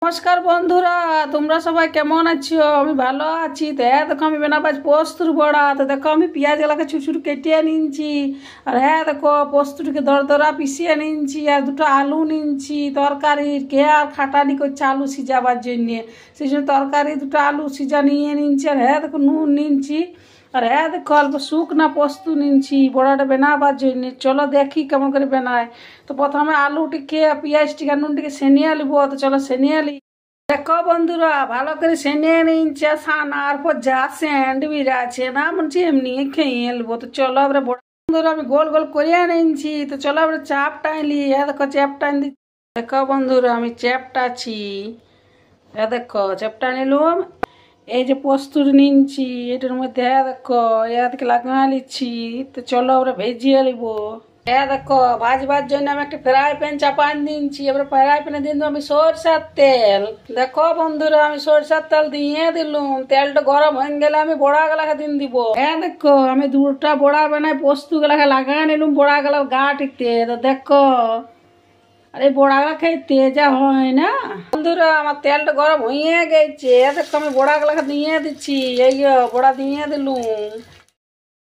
নমস্কার বন্ধুরা, তোমরা সবাই কেমন আছো? আমি ভালো আছি। তো হ্যাঁ দেখো, আমি বানাবাজ পোস্তুর বড়া। তো দেখো, আমি পেঁয়াজগুলোকে ছোট ছোট কেটিয়ে নিচ্ছি। আর হ্যাঁ দেখো, পোস্তুটিকে দরদরা পিষিয়ে নিচ্ছি। আর দুটো আলু নিচ্ছি তরকারির। কে আর খাটানি করছে আলু সিজাবার জন্যে, সেই জন্য তরকারি দুটো আলু সিজা নিয়ে নিচ্ছি। আর হ্যাঁ দেখো, নুন নিচ্ছি। আর হ্যাঁ দেখো, অল্প শুকনা পোস্ত নিচ্ছি বড়াটা বানাবার জন্য। চলো দেখি কেমন করে বানায়। তো প্রথমে আলুটিকে পেঁয়াজটিকে নুনটিকে সেনিয়ে নিব। তো চলো সেনিয়ে নিই। দেখো বন্ধুরা, ভালো করে সেনিয়ে নিচ্ছে সানার পর যা স্যান্ডউইচ আছে না বলছি এমনি খেয়ে নেবো। তো চলো এবারে বড় বন্ধুরা আমি গোল গোল করিয়ে নিচ্ছি। তো চলো এবারে চাপ টাইলি। দেখো চ্যাপ টাইন দিচ্ছি। দেখো বন্ধুরা, আমি চ্যাপটাছি। দেখো চ্যাপটা নিলাম। এই যে প্রস্তুত নিচ্ছি এটার মধ্যে। দেখো এদিকে লাগা নিচ্ছি। তো চলো ওরা ভেজিয়ে নিবো। দেখো, ভাজবার জন্য আমি একটা ফ্রাই প্যান চাপান দিচ্ছি। এবার ফ্রাই প্যানে দিয়ে দেবো আমি সরষার তেল। দেখো বন্ধুরা, আমি সরষার তেল দিয়ে দিলুম। তেলটা গরম হয়ে গেলে আমি বড়া গুলাকে দিন দিব। দেখো, আমি দুটা বড়া বানাই পোস্ত গুলাকে লাগা নিলুম বড়া গুলার গাটিতে। তো দেখো, আর এই বড়া গুলা খেতে যা হয় না বন্ধুরা। আমার তেলটা গরম হয়ে গেছে। দেখো, আমি বড়া গুলাকে দিয়ে দিচ্ছি। এই বড়া দিয়ে দিলুম।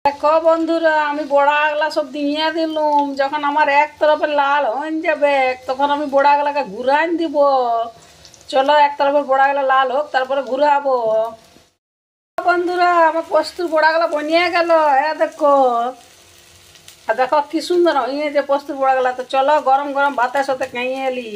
দেখো বন্ধুরা, আমি বড়াগুলা সব দিয়ে দিলুম। যখন আমার এক তরফে লাল হয়ে যাবে তখন আমি বড়াগুলাকে ঘুরান দিব। চলো এক তরফের বড়াগুলা লাল হোক, তারপরে ঘুরাবো। বন্ধুরা, আমার পোস্তুর বড়াগুলা বনিয়ে গেল। দেখো, আর দেখো কি সুন্দর হয়েছে পোস্তুর বড়াগুলা। তো চলো গরম গরম ভাতের সাথে খাইয়ে এলি।